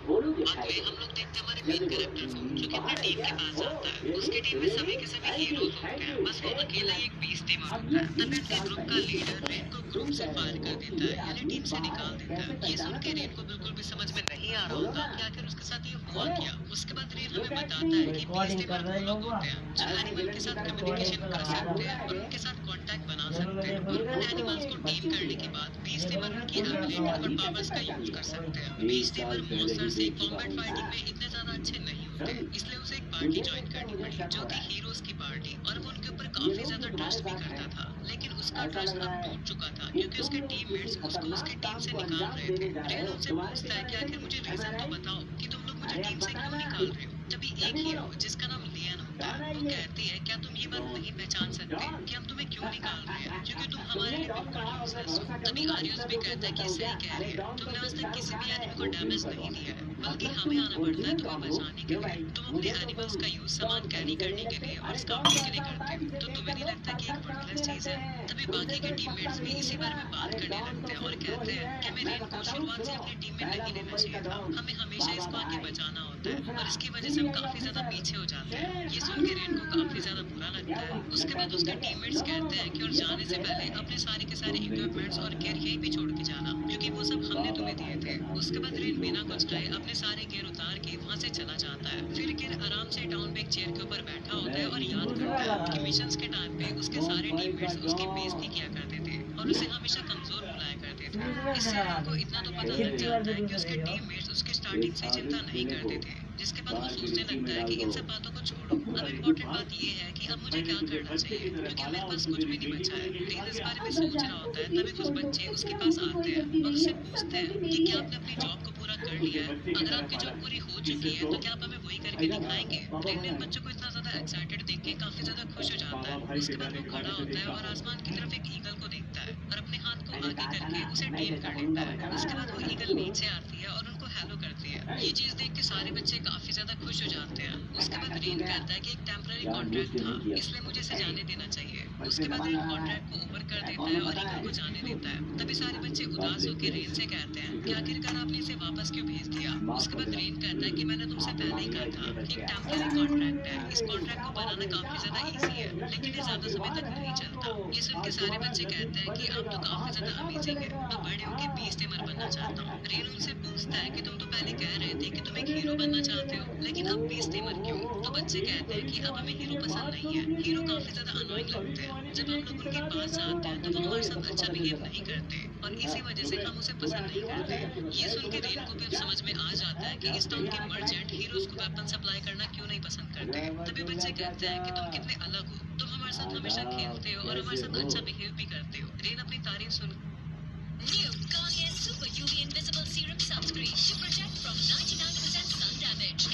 बाद में हम लोग देखते हैं हमारे मेन कैरेक्टर को, जो कि अपनी टीम के पास आता है। उसकी टीम में सभी के सभी हीरोज होते हैं, बस वो अकेला ही एक पीस टीमर होता है। तभी उसके ग्रुप का लीडर रेन को ग्रुप से फायर कर देता है, यानी टीम से निकाल देता है। ये सुन के रेन को बिल्कुल भी समझ में नहीं आ रहा होता कि आखिर उसके साथ ये हुआ क्या। उसके बाद रेन हमें बताता है कि पीस टीमर वो लोग होते हैं जो एनिमल के साथ कम्युनिकेशन कर सकते हैं और उनके साथ कांटेक्ट बना सकते हैं, और उन एनिमल्स को टीम करने के बाद पीस टीमर उनकी एबिलिटी और पावर्स का यूज कर सकते हैं। पीस टीमर मॉन्स्टर से कॉम्बैट फाइटिंग में इतने ज्यादा अच्छे नहीं होते, इसलिए उसे एक पार्टी ज्वाइन करनी पड़ी जो थी हीरोज की पार्टी, और वो उनके ऊपर काफी ज्यादा ट्रस्ट भी करता था। लेकिन उसका ट्रस्ट अब टूट चुका था क्योंकि उसके टीममेट्स उसको उसकी टीम से निकाल रहे थे। रेन उनसे पूछता है कि आखिर मुझे रीजन तो बताओ कि तुम लोग मुझे टीम से क्यों निकाल रहे हो। तभी एक हीरो जिसका नाम लियन होता है वो कहती है, क्या तुम ये बात नहीं पहचान सकते कि हम तुम्हें क्यों निकाल रहे हैं, क्योंकि तुम हमारे लिए बिल्कुल यूजलेस हो। तभी आरियस भी कहता है कि सही कह रहे हैं, तुमने आज तक किसी भी एनिमल को डैमेज नहीं दिया है, बल्कि हमें आना पड़ता है तुम्हें बचाने के लिए। तुम अपने एनिमल्स का यूज सामान कैरी करने के लिए और स्काउटिंग के लिए करते हो, तो तुम्हें नहीं लगता कि एक वर्टलेस चीज है। तभी बाकी के टीममेट्स भी इसी बारे में बात करने लगते हैं और कहते हैं कि हमें रेन को शुरुआत से अपनी टीम में नहीं लेना चाहिए था, हमें हमेशा इसको आगे बचाना होता है, और इसकी वजह से हम काफी ज्यादा पीछे हो जाते हैं। ये सुन के रेन को काफी ज्यादा बुरा लगता है। उसके बाद उसके टीममेट्स कहते हैं कि और जाने से पहले अपने सारे के सारे इक्विपमेंट्स और गियर यहीं पे छोड़ के जाना, क्योंकि वो सब हमने तुम्हें दिए थे। उसके बाद रेन बिना कुछ कहे अपने सारे गियर उतार के वहाँ से चला जाता है। फिर गिर आराम से टाउन पे एक चेयर के ऊपर बैठा होता है और याद करता है कि मिशंस के टाइम पे उसके सारे टीममेट्स उसकी बेइज्जती किया करते थे और उसे हमेशा कमजोर बुलाया करते थे। इससे रेन को इतना तो पता लग जाता है कि उसके टीममेट्स उसके स्टार्टिंग से चिंता नहीं करते थे, जिसके बाद वो सोचने लगता है कि इन सब बातों को छोड़ो, अब इम्पोर्टेंट बात ये है कि अब मुझे क्या करना चाहिए, क्योंकि मेरे पास कुछ भी नहीं बचा है। रेन इस बारे में सोच रहा होता है, तभी कुछ बच्चे उसके पास आते हैं और उससे पूछते हैं कि क्या आपने अपनी जॉब को पूरा कर लिया है, अगर आपकी जॉब पूरी हो चुकी है तो क्या आप हमें वही करके दिखाएंगे। रेन इन बच्चों को इतना ज्यादा एक्साइटेड देख के काफी ज्यादा खुश हो जाता है। उसके बाद वो खड़ा होता है और आसमान की तरफ एक ईगल को देखता है और अपने हाथ को आगे करके उसे टेम कर लेता है। उसके बाद वो ईगल नीचे आती है और उनको हेलो करती है। ये चीज देख के सारे बच्चे काफी ज्यादा खुश हो जाते हैं। उसके बाद रेन कहता है कि एक टेम्पररी कॉन्ट्रैक्ट था, इसलिए मुझे इसे जाने देना चाहिए। उसके बाद रेन कॉन्ट्रैक्ट को ओवर कर देता है और ईगल को जाने देता है। तभी सारे बच्चे उदास होकर रेन से कहते हैं कि आखिरकार आपने इसे वापस क्यों भेज दिया। उसके बाद रेन कहता है कि मैंने तुमसे पहले ही कहा था कि एक टेम्पररी कॉन्ट्रैक्ट है, इस कॉन्ट्रैक्ट को बनाना काफी ज्यादा इजी है, लेकिन ये ज्यादा समय तक नहीं चलता। ये सुन के सारे बच्चे कहते हैं कि आप तो काफी ज्यादा अमेजिंग है, मैं बड़े होके पीस टीमर बनना चाहता हूँ। रेन उनसे पूछता है कि तुम तो पहले कह रहे थे कि तुम एक हीरो बनना चाहते हो, लेकिन अब पीस टीमर क्यों। तो बच्चे कहते हैं कि अब हमें हीरो पसंद नहीं है, हीरो काफी ज्यादा अनोइंग लगते हैं। जब हम लोग उनके पास जाते हैं तो वो हमारे साथ अच्छा बिहेव नहीं करते और इसी वजह से हम उसे पसंद नहीं करते। ये सुन के रेन को भी अब समझ में आ जाता है कि इस टाउन के मर्चेंट हीरोज को वेपन सप्लाई करना क्यों नहीं पसंद करते। तभी बच्चे कहते हैं कि तुम कितने अलग हो, तुम हमारे साथ हमेशा खेलते हो और हमारे साथ अच्छा बिहेव भी करते हो। रेन अपनी तारीफ सुन New Garnier Super UV Invisible Serum Sunscreen to protect from 99% sun damage.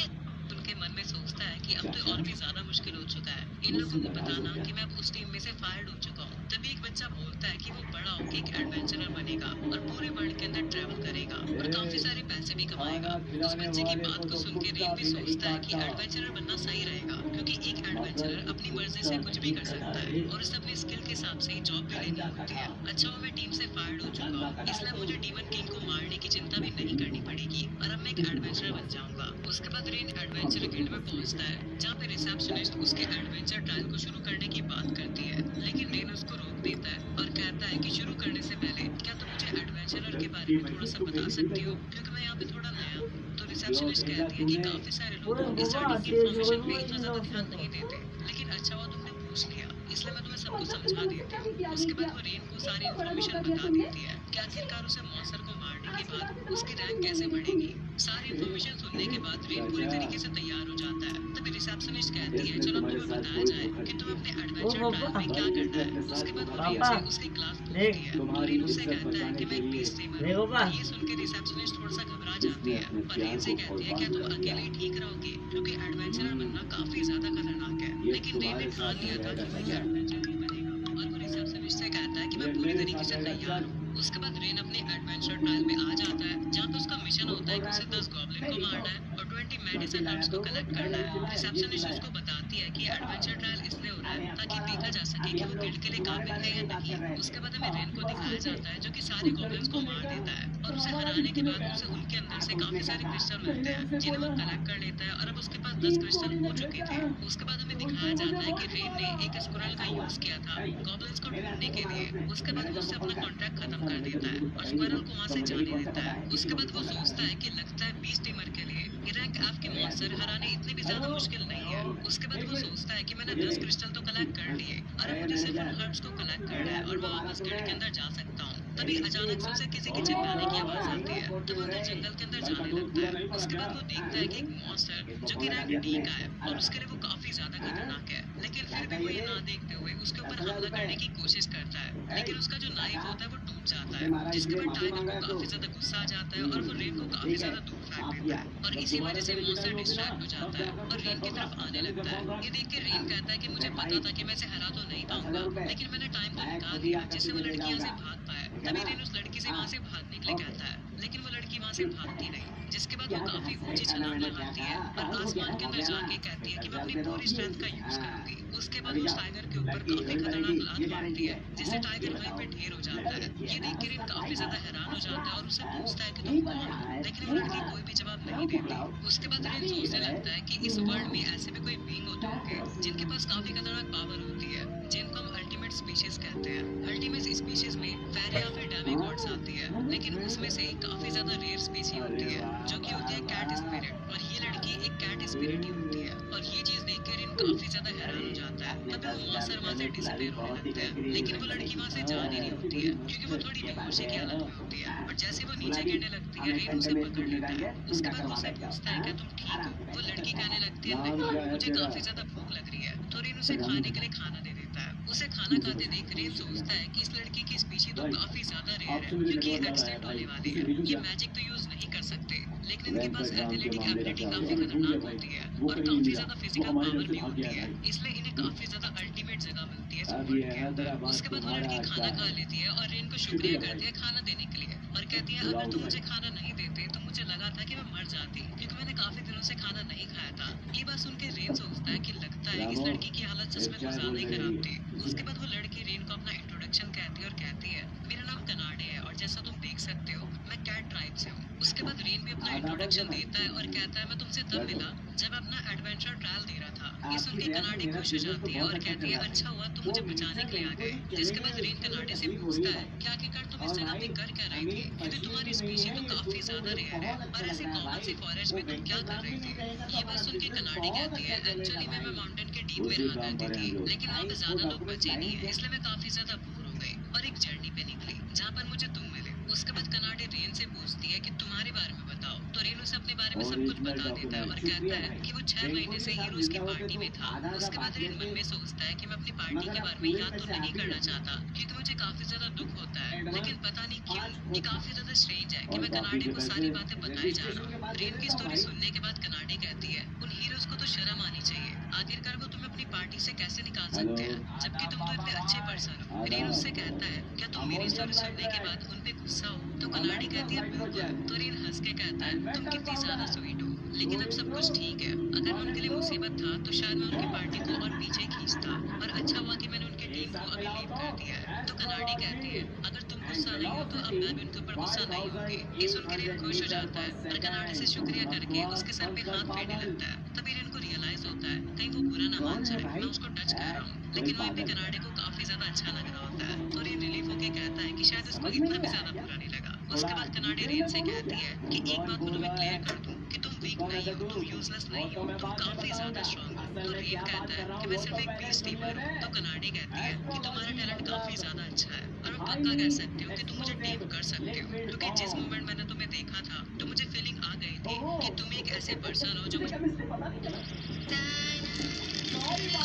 उनके मन में सोचता है कि अब तो और भी ज्यादा मुश्किल हो चुका है इन लोगों को बताना कि मैं अब उस टीम में से फायर्ड हो चुका हूँ। तभी एक बच्चा बोलता है कि वो बड़ा होकर एक एडवेंचरर बनेगा और पूरे वर्ल्ड के अंदर ट्रैवल करेगा और काफी सारे पैसे भी कमाएगा। उस बच्चे की बात को सुन के रेन भी सोचता है कि एडवेंचरर बनना सही रहेगा, क्योंकि एक एडवेंचरर अपनी मर्जी से कुछ भी कर सकता है और उसे अपने स्किल के हिसाब से ही जॉब भी लेनी होती है। अच्छा मैं टीम से फायर्ड हो चुका हूँ, इसलिए मुझे डीमन किंग को मारने की चिंता भी नहीं करनी पड़ेगी और अब मैं एक एडवेंचरर बन जाऊंगा। उसके बाद रेन एडवेंचर गिल्ड में पहुंचता है, जहाँ पे रिसेप्शनिस्ट उसके एडवेंचर ट्रायल को शुरू करने की बात करती है, लेकिन रेन उसको रोक देता है और कहता है कि शुरू करने से पहले क्या तुम मुझे एडवेंचरर के बारे में थोड़ा सा बता सकती हो, क्योंकि मैं यहाँ पे थोड़ा नया हूँ। तो रिसेप्शनिस्ट कहती है कि काफी सारे लोग स्टार्टिंग की इन्फॉर्मेशन पे इतना ज्यादा ध्यान नहीं देते, लेकिन अच्छा हुआ तुमने पूछ लिया, इसलिए मैं तुम्हें सब कुछ समझा देती हूँ। उसके बाद वो रेन को सारी इन्फॉर्मेशन बता देती है कि आखिरकार उसे मॉन्स्टर को मारने के बाद उसकी रैंक कैसे बढ़ेगी। सारी इन्फॉर्मेशन सुनने के बाद रेन पूरी तरीके से तैयार हो जाता है। तभी रिसेप्शनिस्ट कहती है चलो अब तुम्हें बताया जाए कि तुम्हें अपने एडवेंचर ट्रायल में क्या करना है। उसके बाद वो रेन से उसकी क्लास पूछती है तो रेन उससे कहता है कि मैं एक पीस टीमर हूँ। ये सुन के रिसेप्शनिस्ट थोड़ा सा घबरा जाती है और रेन से कहती है क्या तुम अकेले ही ठीक रहोगे, क्योंकि एडवेंचरर बनना काफी ज्यादा खतरनाक है। लेकिन रेन ने ठान लिया था कि वो एडवेंचर ही बनेगा और वो रिसेप्शनिस्ट से कहता है कि मैं पूरी तरीके से तैयार हूँ। उसके बाद रेन अपने एडवेंचर ट्रायल में आ जाता है, जहाँ पे उसका मिशन होता है कि उसे 10 गॉब्लिन को मारना है और 20 मेडिसिन हर्ब्स को कलेक्ट करना है। रिसेप्शनिस्ट उसको बताता कहती है कि एडवेंचर ट्रायल इसलिए हो रहा है ताकि देखा जा सके कि वो गिल्ड के लिए काबिल है या नहीं। उसके बाद हमें रेन को दिखाया जाता है जो कि सारे गॉब्लिन्स को मार देता है और उसे हराने के बाद उसे उनके अंदर से काफी सारे क्रिस्टल मिलते हैं जिन्हें वो कलेक्ट कर लेता है और अब उसके पास 10 क्रिस्टल हो चुके थे। उसके बाद हमें दिखाया जाता है कि रेन ने एक स्क्विरल का यूज किया था गॉब्लिन्स को ढूंढने के लिए। उसके बाद वो उससे अपना कॉन्ट्रैक्ट खत्म कर देता है और स्क्विरल को वहां से जाने देता है। उसके बाद वो सोचता है कि लगता है बीस्ट टीमर के लिए रैंक एफ के मॉन्स्टर हराने इतने भी ज्यादा मुश्किल नहीं है। उसके बाद वो सोचता है कि मैंने 10 क्रिस्टल तो कलेक्ट कर लिए और अब मुझे सिर्फ उन हर्ब्स को कलेक्ट करना है और मैं वापस गिल्ड के अंदर जा सकता हूँ। तभी अचानक से उसे किसी के चिल्लाने की आवाज आती है तो वो अंदर जंगल के अंदर जाने लगता है। उसके बाद वो देखता है कि एक मॉन्स्टर जो कि रैंक डी का है और उसके लिए वो काफी ज्यादा खतरनाक है, लेकिन फिर भी वो ये ना देखते हुए उसके ऊपर हमला करने की कोशिश करता है। लेकिन उसका जो नाइफ होता है वो टूट जाता है जिसके बाद टाइगर को काफी ज्यादा गुस्सा आ जाता है और वो रेन को काफी ज्यादा दूर फेंक देता है और इसी वजह से मॉन्स्टर डिस्ट्रैक्ट हो जाता है और रेन की तरफ आने लगता है। ये देख के रेन कहता है कि मुझे पता था कि मैं इसे हरा तो नहीं पाऊंगा, लेकिन मैंने टाइम को निकाल दिया जिससे वो लड़की यहाँ से भाग पाए। तभी रेन उस लड़की से वहाँ से भागने के लिए कहता है, लेकिन वो लड़की वहाँ से भागती नहीं, जिसके बाद वो काफी ऊंची छलांग लगाती है और आसमान के अंदर जाके कहती है कि मैं अपनी पूरी स्ट्रेंथ का यूज करूंगी। उसके बाद वो टाइगर के ऊपर काफी खतरनाक लात मारती है जिससे टाइगर वहीं पे ढेर हो जाता है। ये देख के रेन काफी ज्यादा हैरान हो जाता है और उससे पूछता है कि तुम कौन हो, लेकिन वो लड़की कोई भी जवाब नहीं देती। उसके बाद रेन सोचने लगता है कि इस वर्ल्ड में ऐसे भी कोई बीइंग होते होंगे जिनके पास काफी खतरनाक पावर होती है जिनको हम अल्टीमेट स्पीशीज कहते हैं। अल्टीमेट स्पीशीज में फेरी या फिर डेमिगॉड्स आती है, लेकिन उसमें से काफी ज्यादा रेयर स्पीशी होती है जो कि होती है कैट स्पिरिट और ये लड़की एक कैट स्पिरिट ही होती है। और ये चीज देख कर रेन काफी ज्यादा हैरान हो जाता है। तभी वो मॉन्स्टर वहाँ से डिसअपीयर होने लगते हैं, लेकिन वो लड़की वहाँ से जा नहीं रही होती है क्योंकि वो थोड़ी बेहोशी की हालत में होती है। और जैसे वो नीचे गिरने लगती है रेन उसे पकड़ लेता है। उसके बाद वो उसे पूछता है क्या तुम ठीक हो? वो लड़की कहने लगती है नहीं, मुझे काफी ज्यादा भूख लग रही है। तो रेन उसे खाने के लिए खाना दे देता है। उसे खाना खाते देख रेन सोचता है कि इस लड़की की स्पीशी तो काफी ज्यादा रेयर है क्योंकि ये एक्सटेंड होने वाली है। ये मैजिक तो यूज नहीं कर सकते, लेकिन इनके पास एथलेटिक एबिलिटी काफी खतरनाक होती है और काफी ज्यादा फिजिकल पावर भी होती है, इसलिए इन्हें काफी ज्यादा अल्टीमेट जगह मिलती है इस वर्ल्ड के अंदर। उसके बाद वो लड़की खाना खा लेती है और रेन को शुक्रिया करती है खाना देने के लिए और कहती है अगर तुम मुझे खाना नहीं देते तो मुझे लगा था कि मैं मर जाती क्योंकि मैंने काफी दिनों से खाना नहीं खाया था। ये बात सुन के रेन सोचता है कि लगता है इस लड़की की हालत सच में कुछ ज्यादा ही खराब थी। उसके बाद वो लड़की रेन को अपना इंट्रोडक्शन कहती है और कहती है मेरा नाम कनाडे है और जैसा तुम देख सकते हो मैं कैट ट्राइब से हूँ। उसके बाद रेन भी अपना इंट्रोडक्शन देता है और कहता है मैं तुमसे तब मिला जब अपना एडवेंचर ट्रायल दे रहा था। ये सुन के कनाडे खुश हो जाती है और कहती है अच्छा हुआ तुम मुझे बचाने के लिए आ गए। जिसके बाद रेन कनाडे से पूछता है क्या आखिरकार तुम इस जगह पे कर क्या रही थी क्योंकि तुम्हारी स्पीशी तो काफी ज्यादा रेयर है और ऐसे कॉमन सी फॉरेस्ट में तुम क्या कर रही थी। ये बात सुन के कनाडे कहती है एक्चुअली मैं माउंटेन के डीप में रहा करती थी, लेकिन वहाँ पे ज्यादा लोग बचे नहीं है इसलिए मैं काफी ज्यादा बोर हो गई और एक जर्नी पे निकली जहाँ पर मुझे तुम मिले। उसके बाद कनाडे रेन से पूछती है कि तुम्हारे बारे में बताओ, तो रेन उसे अपने बारे में सब कुछ बता देता है और कहता है कि वो 6 महीने से हीरोज की पार्टी में था। उसके बाद रेन मन में सोचता है कि मैं अपनी पार्टी के बारे में याद तो नहीं करना चाहता क्योंकि मुझे काफी ज्यादा दुख होता है, लेकिन पता नहीं क्यों ये काफी ज्यादा स्ट्रेंज है कि मैं कनाडे को सारी बातें बताए जा रहा हूँ। रेन की स्टोरी सुनने के बाद कनाडे कहती है उन हीरोज को तो शर्म आनी चाहिए, आखिरकार वो तुम्हें अपनी पार्टी से कैसे निकाल सकते हैं जबकि तुम तो इतने अच्छे पर्सन हो। रेन उससे कहता है क्या तुम मेरी स्टोरी सुनने के बाद उन पे गुस्सा हो? तो कनाडी कहती है बिल्कुल। तो रेन हंस के कहता है तुम कितनी ज्यादा स्वीट हो, लेकिन अब सब कुछ ठीक है। अगर मैं उनके लिए मुसीबत था तो शायद मैं उनकी पार्टी को और पीछे खींचता, पर अच्छा हुआ कि मैंने उनकी टीम को अभी लीव कर दिया है। तो कनाडी कहती है अगर तुम गुस्सा नहीं हो तो अब मैं भी उनके ऊपर गुस्सा नहीं होगी। ये सुन के रेन खुश हो जाता है और कनाडे से शुक्रिया करके उसके सर पे हाथ फेरने लगता है। तभी रेन को रियलाइज होता है कहीं वो बुरा ना मान जाए, मैं उसको टच कर रहा हूँ, लेकिन वहीं पे कनाडे को काफी ज्यादा अच्छा लग रहा होता है। तो रेन रिलीफ होके कहता है कि शायद उसको इतना भी ज्यादा बुरा नहीं लगा। उसके बाद कनाडे रेन से कहती है कि एक बात मैं तुम्हें क्लियर कर दूं कि तुम वीक नहीं हो, तुम यूजलेस नहीं हो, तुम काफी ज्यादा स्ट्रांग हो। तो रेन कहता है कि मैं सिर्फ एक पीस टीमर हूँ। तो कनाडे कहती है कि तुम्हारा टैलेंट काफी ज्यादा अच्छा है और मैं पक्का कह सकती हूँ कि तुम मुझे टेम कर सकते हो, क्योंकि जिस मोमेंट मैंने तुम्हें देखा था तो मुझे फीलिंग आ गई थी कि तुम एक ऐसे पर्सन हो जो मुझे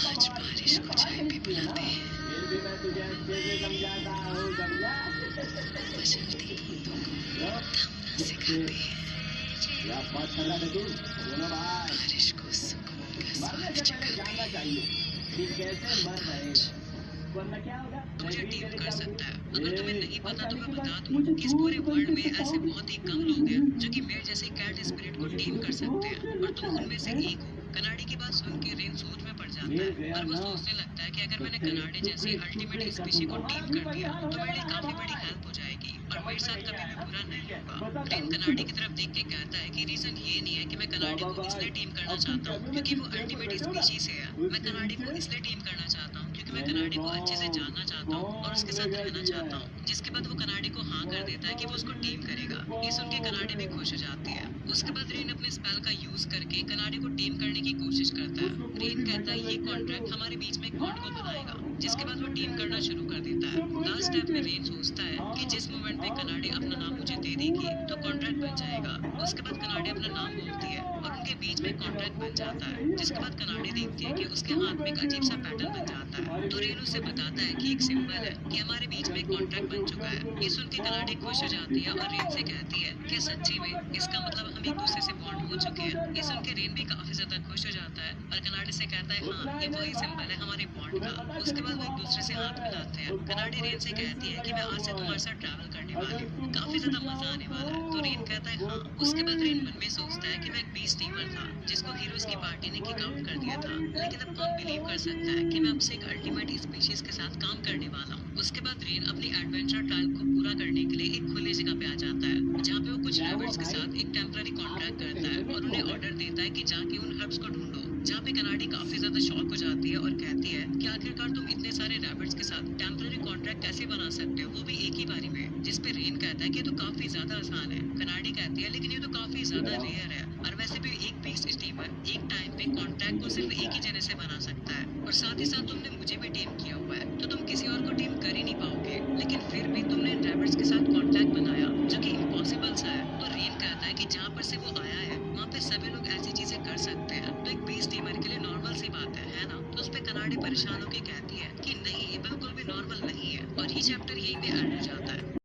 आज बारिश को चाय भी बुलाते हैं, मचलती बूंदों को थमना सिखाते हैं, बारिश को सुकून का स्वाद चखाते हैं। मुझे टीम कर सकता है। अगर तुम्हें नहीं पता तो मैं बता दूं कि इस पूरे वर्ल्ड में ऐसे बहुत ही कम लोग हैं जो कि मेरे जैसे कैट स्पिरिट को टीम कर सकते हैं और तुम उनमें से एक हो। कनाडी की बात सुन के रेन सोच में पड़ जाता जाता है और वो सोचने लगता है कि अगर मैंने कनाडे जैसी अल्टीमेट स्पीशी को टीम कर दिया तो मेरे लिए काफी बड़ी हेल्प हो जाएगी और मेरे साथ कभी भी बुरा नहीं होगा। रेन कनाडे की तरफ देख के कहता है कि रीजन ये नहीं है कि मैं कनाडे को इसलिए टीम करना चाहता हूँ क्योंकि वो अल्टीमेट स्पीशीज है। मैं कनाडे को इसलिए टीम करना चाहता हूँ क्योंकि मैं कनाडे को अच्छे से जानना चाहता हूँ और उसके साथ रहना चाहता हूँ। जिसके बाद वो कनाडे को हाँ कर देता है कि वो उसको टीम करेगा। ये सुन के कनाडे भी खुश हो जाती है। उसके बाद रेन अपने स्पेल का यूज करके कनाडे को टीम करने की कोशिश करता है। रेन कहता है ये कॉन्ट्रैक्ट हमारे बीच में एक बॉन्ड को बनाएगा। जिसके बाद वो टीम करना शुरू कर देता है। लास्ट स्टेप में रेन सोचता है कि जिस मोमेंट पे कनाडे अपना नाम मुझे दे देगी तो कॉन्ट्रैक्ट बन जाएगा। उसके बाद कनाडे अपना नाम बोलती है और उनके बीच में कॉन्ट्रैक्ट बन जाता है। जिसके बाद कनाडे देखती है कि उसके हाथ में एक अजीब सा पैटर्न बन जाता है। तो रेन उसे बताता है कि एक सिंबल है कि हमारे बीच में कॉन्ट्रैक्ट बन चुका है। ये सुन के कनाडे खुश हो जाती है और रेन से कहती है कि सच्ची में इसका मतलब हम एक दूसरे से बॉन्ड हो चुके हैं। ये सुन के रेन भी काफी ज्यादा खुश हो जाता है और कनाडे से कहता है हाँ ये वही सिंबल है हमारे बॉन्ड का। उसके बाद वो एक दूसरे से हाथ मिलाते हैं। कनाडे रेन से कहती है कि मैं आज से तुम्हारे साथ ट्रैवल करने वाली हूँ, काफी ज्यादा मजा आने वाला है। तो रेन कहता है हाँ। उसके बाद रेन मन में सोचता है कि मैं एक बीस टीमर था जिसको हीरोज की पार्टी ने किक आउट कर दिया था, लेकिन अब कौन बिलीव कर सकता है कि मैं अब से एक अल्टीमेट स्पीशीज के साथ काम करने वाला हूँ। उसके बाद रेन अपनी एडवेंचर ट्रायल को पूरा करने के लिए एक खुली जगह पे आ जाता है जहाँ पे वो कुछ रैबिट्स के साथ एक टेम्पररी कॉन्ट्रैक्ट करता है और उन्हें ऑर्डर देता है कि जाके उन हर्ब्स को ढूंढो। जहाँ पे कनाडी काफी ज्यादा शॉक हो जाती है और कहती है कि आखिरकार तुम इतने सारे रैबिट्स के साथ टेम्पररी कॉन्ट्रैक्ट कैसे बना सकते हो, वो भी एक ही बारी में। जिसपे रेन कहता है कि ये तो काफी ज्यादा आसान है। कनाडी कहती है लेकिन ये तो काफी ज्यादा रेयर है और वैसे भी एक पीस स्टीमर एक टाइम पे कॉन्ट्रैक्ट को सिर्फ एक ही जने से बना सकता है और साथ ही साथ तुमने मुझे भी टीम किया हुआ है तो तुम किसी और को टीम कर ही नहीं पाओगे, लेकिन फिर भी तुमने इन रैबिट्स के साथ कॉन्ट्रैक्ट बनाया जो कि इम्पॉसिबल सा है। तो रेन कहता है कि जहाँ पर से वो आया है वहाँ पे सभी लोग ऐसी चीजें कर सकते हैं तो एक पीस टीमर के लिए नॉर्मल सी बात है ना। तो उस पे कनाडी परेशान